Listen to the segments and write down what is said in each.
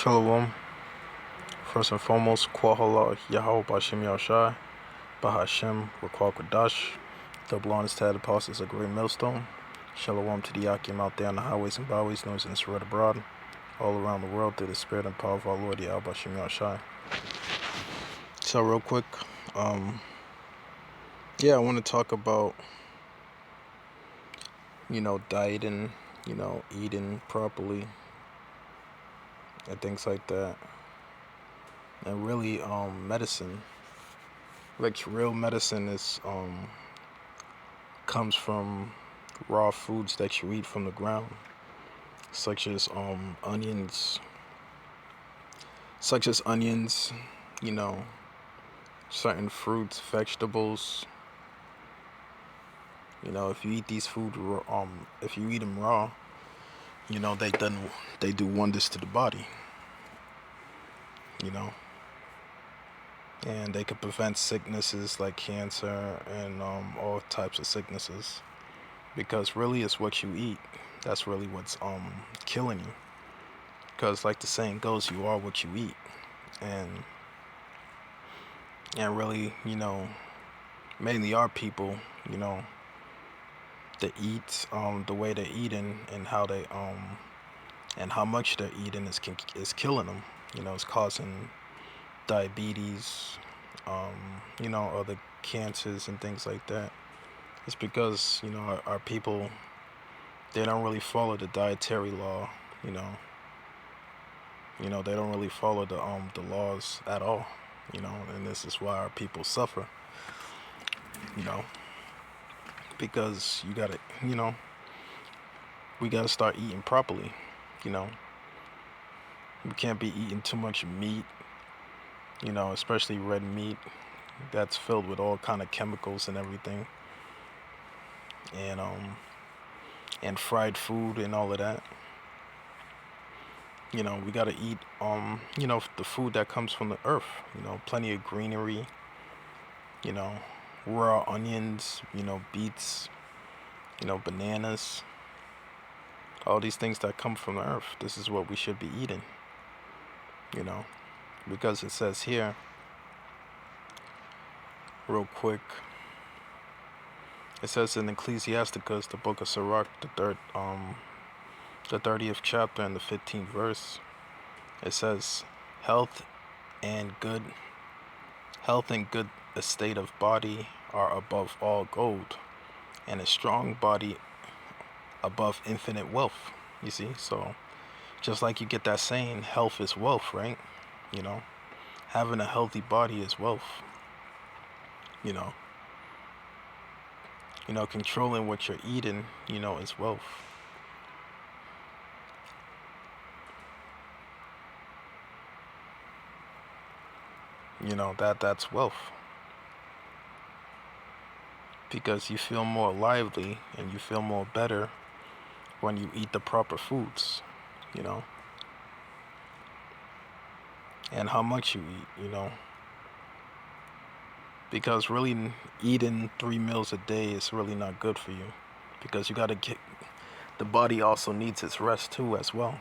Shalom. First and foremost, Kwahala Yahweh Bashim Yashai, Bahashem Rakwakadash. Double honors to the apostles, a great millstone. Shalom to the Yakim out there on the highways and byways, noise and spread abroad, all around the world through the spirit and power of our Lord Yahweh Bashim Yashai. So, real quick, I want to talk about, dieting, eating properly, and things like that. And really, medicine. Like real medicine is comes from raw foods that you eat from the ground, such as onions, certain fruits, vegetables. If you eat these food, if you eat them raw, they do wonders to the body. And they could prevent sicknesses like cancer and all types of sicknesses, because really it's what you eat that's really what's killing you, because like the saying goes, you are what you eat. And really, mainly our people, they eat the way they're eating, and how they and how much they're eating is killing them. It's causing diabetes, other cancers and things like that. It's because our people, they don't really follow the dietary law. They don't really follow the laws at all. And this is why our people suffer. Because we gotta start eating properly. We can't be eating too much meat. Especially red meat that's filled with all kind of chemicals and everything, and fried food and all of that. We gotta eat the food that comes from the earth. Plenty of greenery. Raw onions. Beets. Bananas. All these things that come from the earth. This is what we should be eating. Because it says here, real quick, it says in Ecclesiasticus, the book of Sirach, the 30th chapter and the 15th verse, it says, health and good estate of body are above all gold, and a strong body above infinite wealth. You see, so just like you get that saying, health is wealth, right? Having a healthy body is wealth. Controlling what you're eating, is wealth. That's wealth. Because you feel more lively and you feel more better when you eat the proper foods, and how much you eat, because really eating 3 meals a day is really not good for you, because you got to the body also needs its rest too as well.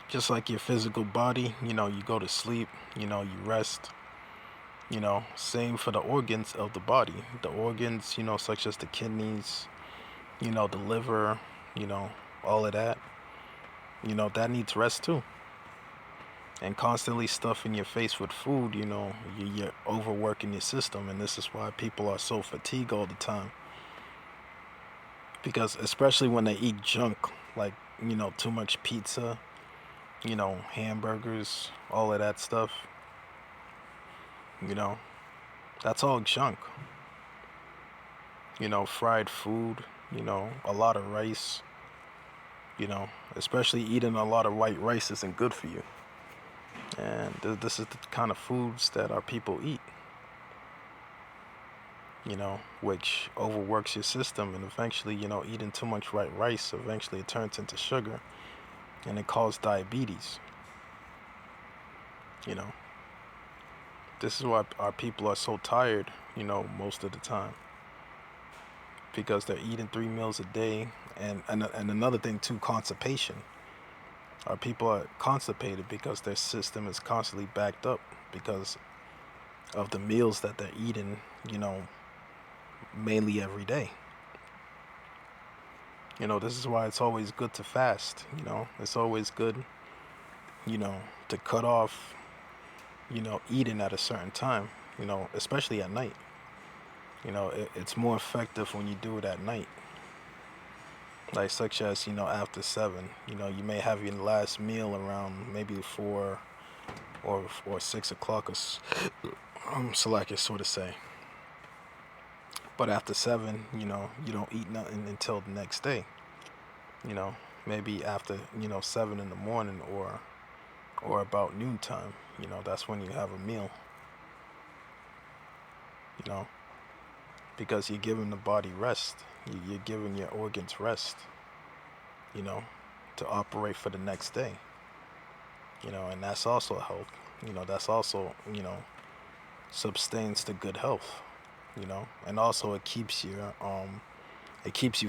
Just like your physical body, you go to sleep, you rest. Same for the organs of the body. The organs, such as the kidneys, the liver, all of that, that needs rest too. And constantly stuffing your face with food, you're overworking your system. And this is why people are so fatigued all the time. Because especially when they eat junk, like, too much pizza, hamburgers, all of that stuff, that's all junk. Fried food, a lot of rice, especially eating a lot of white rice isn't good for you. And this is the kind of foods that our people eat, which overworks your system. And eventually, eating too much white rice, eventually it turns into sugar, and it causes diabetes. This is why our people are so tired, most of the time. Because they're eating 3 meals a day. And another thing too, constipation. Our people are constipated because their system is constantly backed up because of the meals that they're eating, mainly every day. This is why it's always good to fast. It's always good, to cut off, eating at a certain time, especially at night. It's more effective when you do it at night. Like, such as, after 7, you may have your last meal around maybe 4 or 6 o'clock, so like it sort of say. But after 7, you don't eat nothing until the next day. You know, maybe after 7 in the morning or about noontime. That's when you have a meal. You know, because you're giving the body rest. You're giving your organs rest. To operate for the next day. And that's also health. That's also sustains the good health. And also it keeps you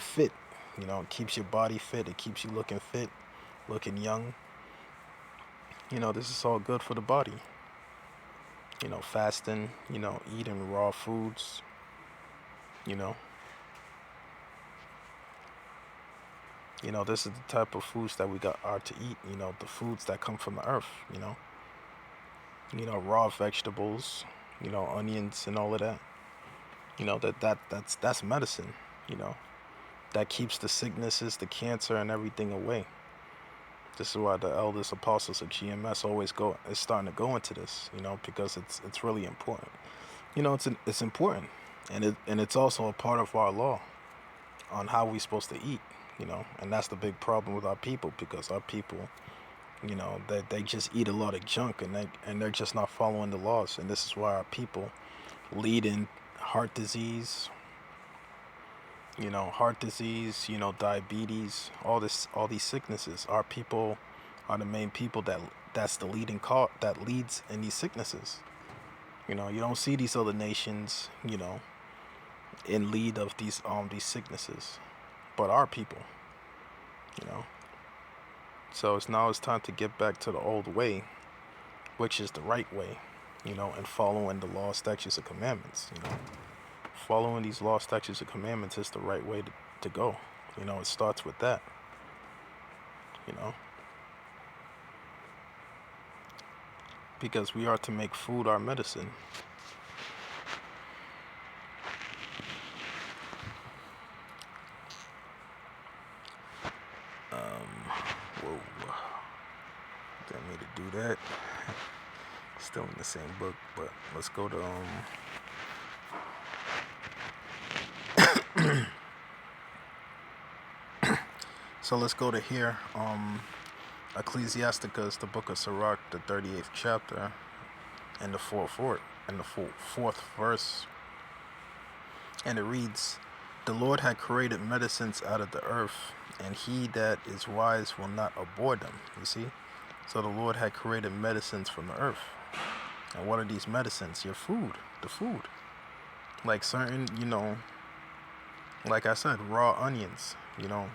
fit. It keeps your body fit. It keeps you looking fit, looking young. This is all good for the body. Fasting, eating raw foods, you know. This is the type of foods that we are to eat, the foods that come from the earth, raw vegetables, onions and all of that. That's medicine, that keeps the sicknesses, the cancer and everything away. This is why the eldest apostles of GMS is starting to go into this, because it's really important. It's important, and it's also a part of our law on how we're supposed to eat, and that's the big problem with our people, because our people, they just eat a lot of junk, and they're just not following the laws, and this is why our people lead in heart disease, diabetes, all these sicknesses. Our people are the main people that's the leading cause that leads in these sicknesses. You don't see these other nations, in lead of these sicknesses, but our people, So it's time to get back to the old way, which is the right way, and following the law, statutes, and commandments. Following these law, statutes, and commandments is the right way to go. It starts with that. Because we are to make food our medicine. Whoa. Didn't mean to do that. Still in the same book, but let's go to so let's go to here. Ecclesiasticus, the book of Sirach, the 38th chapter, and the fourth verse. And it reads, "The Lord had created medicines out of the earth, and he that is wise will not abhor them." You see? So the Lord had created medicines from the earth. And what are these medicines? Your food, the food. Like certain, like I said, raw onions, and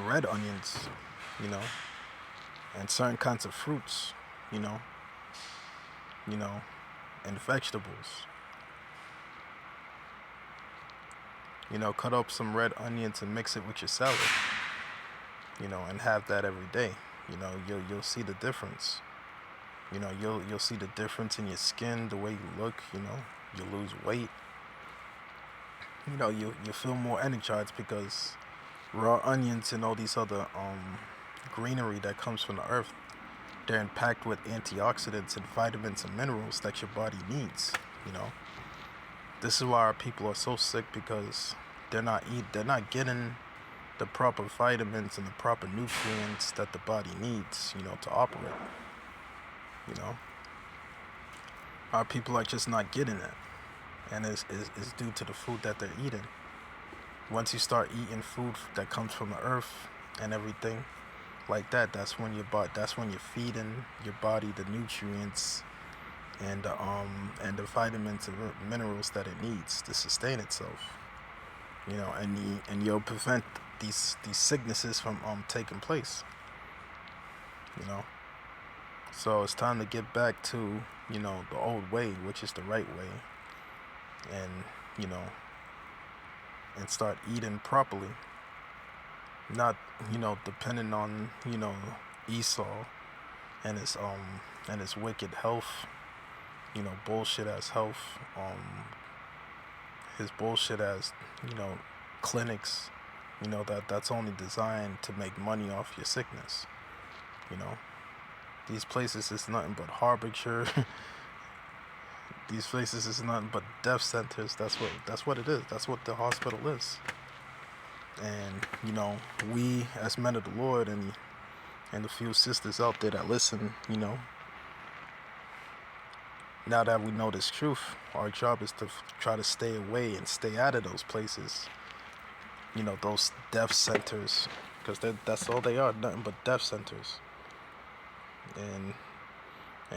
red onions, and certain kinds of fruits, and vegetables. Cut up some red onions and mix it with your salad, and have that every day. You'll see the difference. You'll see the difference in your skin, the way you look. You lose weight. You feel more energized because raw onions and all these other greenery that comes from the earth, they're packed with antioxidants and vitamins and minerals that your body needs. This is why our people are so sick, because they're not getting the proper vitamins and the proper nutrients that the body needs, to operate. Our people are just not getting it, and it's due to the food that they're eating. Once you start eating food that comes from the earth and everything like that, that's when you're feeding your body the nutrients and the vitamins and minerals that it needs to sustain itself. And you'll prevent these sicknesses from taking place. You know, so it's time to get back to the old way, which is the right way, and you know and start eating properly, not depending on Esau and his wicked health, bullshit as health, his bullshit as you know clinics, that's only designed to make money off your sickness. you know these places is nothing but harbinger. These places is nothing but death centers. That's what it is. That's what the hospital is. And we as men of the Lord, and the few sisters out there that listen, now that we know this truth, our job is to try to stay away and stay out of those places, those death centers, because that's all they are, nothing but death centers. And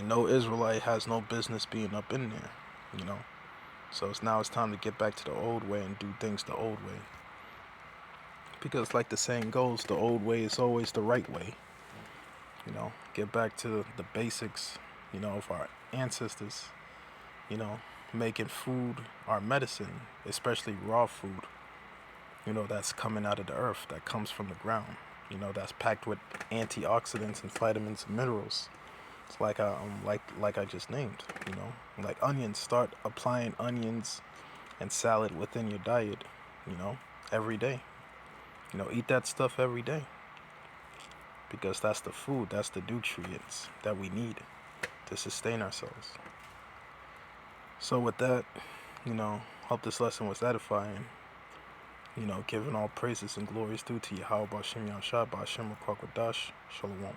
no Israelite has no business being up in there, you know. So it's time to get back to the old way and do things the old way. Because like the saying goes, the old way is always the right way. Get back to the basics, of our ancestors, making food our medicine, especially raw food, that's coming out of the earth, that comes from the ground, that's packed with antioxidants and vitamins and minerals. It's like I just named, like onions. Start applying onions and salad within your diet, every day. Eat that stuff every day, because that's the food, that's the nutrients that we need to sustain ourselves. So with that, hope this lesson was edifying. Giving all praises and glories due to Yahweh Bashim Yahshua Bashim Rakwakadash Shalom.